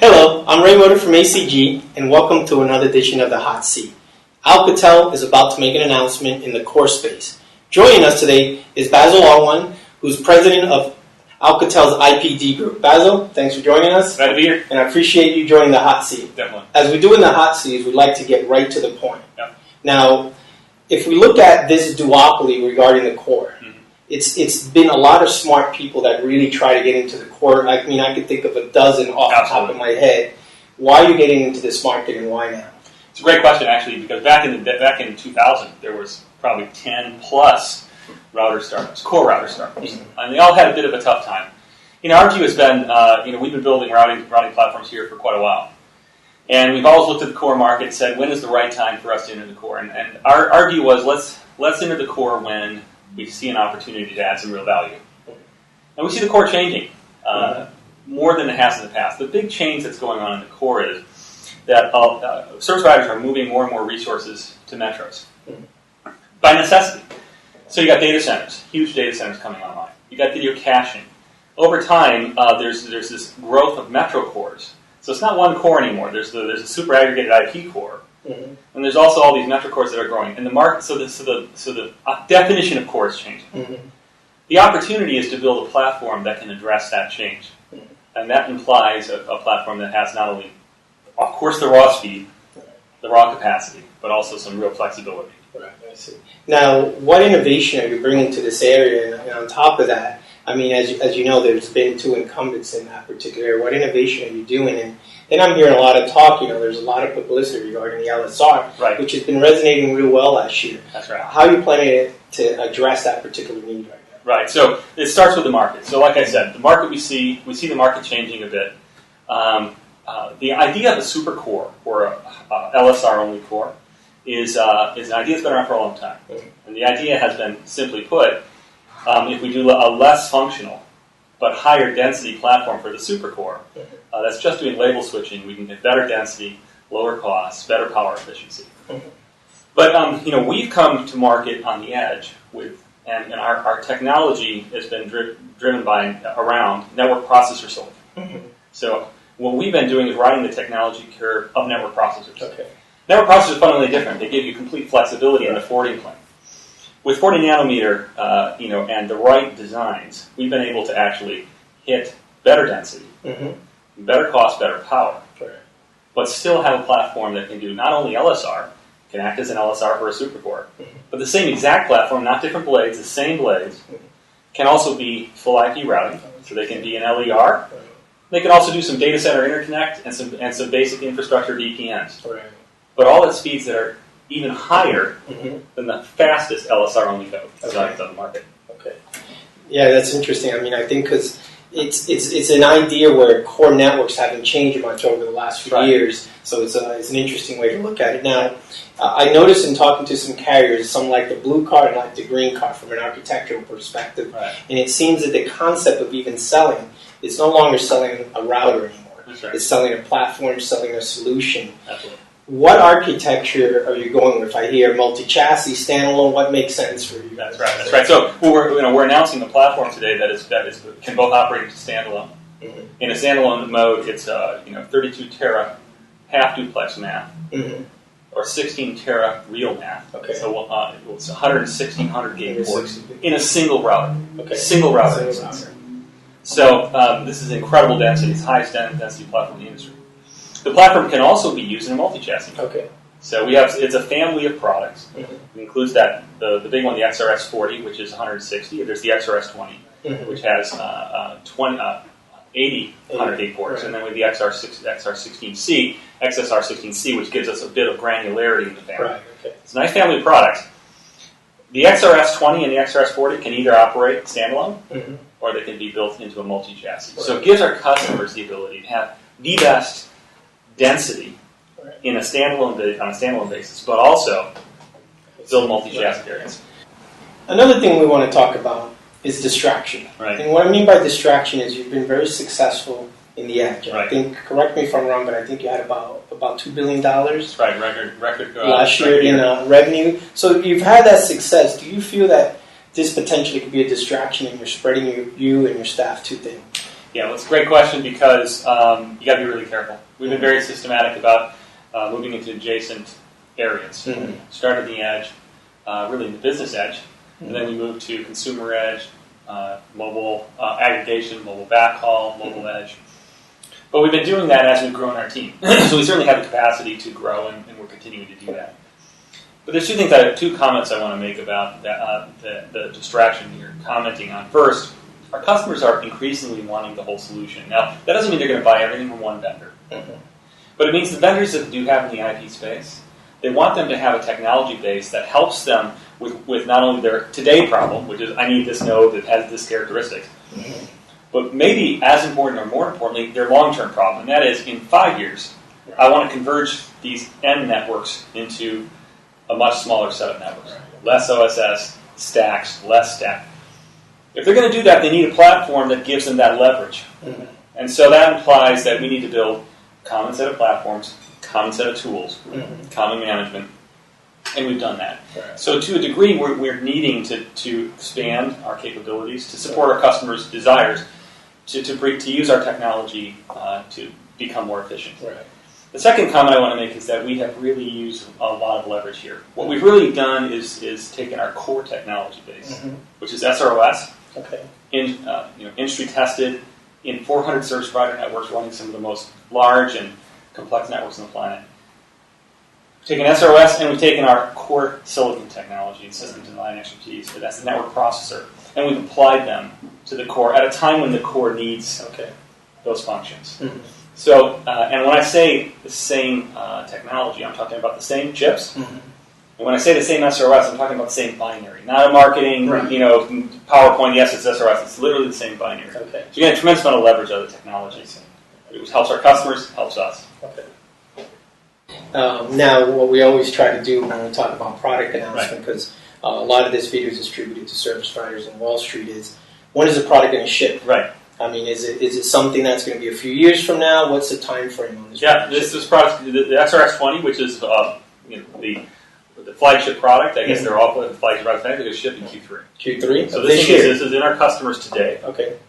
Hello, I'm Ray Motor from ACG, and welcome to another edition of the Hot Seat. Alcatel is about to make an announcement in the core space. Joining us today is Basil Alwan, who's president of Alcatel's IPD group. Basil, thanks for joining us. Glad to be here. And I appreciate you joining the Hot Seat. Definitely. As we do in the Hot Seat, we'd like to get right to the point. Yep. Now, if we look at this duopoly regarding the core, it's been a lot of smart people that really try to get into the core. I mean, I could think of a dozen off the top of my head. Why are you getting into this market, and why now? It's a great question, actually, because back in 2000, there was probably 10 plus router startups, core router startups, and they all had a bit of a tough time. Our view has been, we've been building routing platforms here for quite a while, and we've always looked at the core market and said, when is the right time for us to enter the core? And our view was, let's enter the core when we see an opportunity to add some real value. And we see the core changing more than it has in the past. The big change that's going on in the core is that service providers are moving more and more resources to metros by necessity. So you got data centers, huge data centers coming online. You got video caching. Over time, there's this growth of metro cores. So it's not one core anymore. There's a super aggregated IP core. And there's also all these metro cores that are growing. And the market, so the definition of core is changing. The opportunity is to build a platform that can address that change. And that implies a platform that has not only, of course, the raw speed, the raw capacity, but also some real flexibility. Right, I see. Now, what innovation are you bringing to this area? And on top of that, I mean, as you know, there's been two incumbents in that particular area. What innovation are you doing? And then I'm hearing a lot of talk, there's a lot of publicity regarding the LSR, which has been resonating real well last year. That's right. How are you planning to address that particular need right now? Right, so it starts with the market. So like I said, the market we see the market changing a bit. The idea of a super core, or a LSR-only core, is an idea that's been around for a long time. And the idea has been, simply put, if we do a less functional but higher density platform for the supercore, that's just doing label switching, we can get better density, lower costs, better power efficiency. But we've come to market on the edge and our technology has been driven around network processor silicon. So what we've been doing is riding the technology curve of network processors. Network processors are fundamentally different. They give you complete flexibility in the forwarding plane. With 40 nanometer, and the right designs, we've been able to actually hit better density, better cost, better power, but still have a platform that can do not only LSR, can act as an LSR for a supercore, but the same exact platform, not different blades, the same blades, can also be full IP routing, so they can be an LER. They can also do some data center interconnect and some basic infrastructure VPNs, but all at speeds that are even higher than the fastest LSR-only code designs on the market. Yeah, that's interesting. I mean, I think because it's an idea where core networks haven't changed much over the last few years, so it's an interesting way to look at it. Now, I noticed in talking to some carriers, some like the blue card and like the green card from an architectural perspective, and it seems that the concept of even selling is no longer selling a router anymore. It's selling a platform, selling a solution. Absolutely. What architecture are you going with? I hear multi-chassis, standalone. What makes sense for you? That's right. So we're announcing a platform today that can both operate as standalone. In a standalone mode, it's 32 tera half duplex math, or 16 tera real math. So it's 11600 gig ports in a single router. Single router. So this is incredible density. It's the highest density platform in the industry. The platform can also be used in a multi-chassis. So it's a family of products. It includes the big one, the XRS40, which is 160. There's the XRS20, which has 80 100 gig ports, and then with the XR16C, XSR16C, which gives us a bit of granularity in the family. It's a nice family of products. The XRS20 and the XRS40 can either operate standalone, or they can be built into a multi-chassis. So it gives our customers the ability to have the best density on a standalone basis, but also build multi-chassis variants. Another thing we want to talk about is distraction. And what I mean by distraction is you've been very successful in the edge. I think, correct me if I'm wrong, but I think you had about $2 billion record last year in revenue. So you've had that success. Do you feel that this potentially could be a distraction and you're spreading you and your staff too thin? Yeah, well, it's a great question because you got to be really careful. We've been very systematic about moving into adjacent areas. Start at the edge, really in the business edge, and then we move to consumer edge, mobile aggregation, mobile backhaul, mobile edge. But we've been doing that as we've grown our team. So we certainly have the capacity to grow, and we're continuing to do that. But there's two comments I want to make about the distraction you're commenting on. First, our customers are increasingly wanting the whole solution. Now, that doesn't mean they're going to buy everything from one vendor. But it means the vendors that do have in the IP space, they want them to have a technology base that helps them with not only their today problem, which is I need this node that has this characteristic, but maybe as important or more importantly, their long-term problem. And that is, in 5 years, I want to converge these end networks into a much smaller set of networks. Less OSS, stacks, less stack. If they're going to do that, they need a platform that gives them that leverage. And so that implies that we need to build a common set of platforms, common set of tools, common management, and we've done that. So to a degree, we're needing to expand our capabilities to support our customers' desires to use our technology to become more efficient. The second comment I want to make is that we have really used a lot of leverage here. What we've really done is taken our core technology base, which is SROS, industry tested in 400 service provider networks running some of the most large and complex networks on the planet. We've taken SROS and we've taken our core silicon technology and system design expertise, but that's the network processor, and we've applied them to the core at a time when the core needs those functions. So, and when I say the same technology, I'm talking about the same chips. And when I say the same SROS, I'm talking about the same binary, not a marketing, PowerPoint. Yes, it's SROS. It's literally the same binary. So you get a tremendous amount of leverage out of the technology. It helps our customers, helps us. Now, what we always try to do when we talk about product announcement, because a lot of this video is distributed to service providers in Wall Street, is when is the product going to ship? I mean, is it something that's going to be a few years from now? What's the time frame on this? Yeah, this product, the XRX20, which is the flagship product. I guess they're all the flagship product. They're going to ship in Q3. Q3. So this is in our customers today.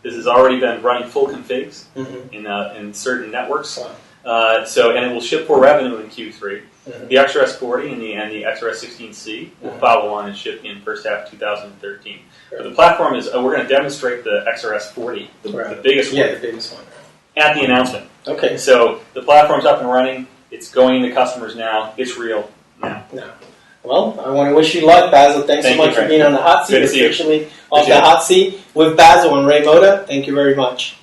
This has already been running full configs in certain networks. And it will ship for revenue in Q3. The XRS40 and the XRS16C will follow on and ship in first half of 2013. But the platform is, we're going to demonstrate the XRS40, the biggest one, at the announcement. So the platform's up and running. It's going into customers now. It's real now. Well, I want to wish you luck, Basil. Thanks so much for being on the hot seat, especially on the hot seat with Basil and Ray Moda. Thank you very much.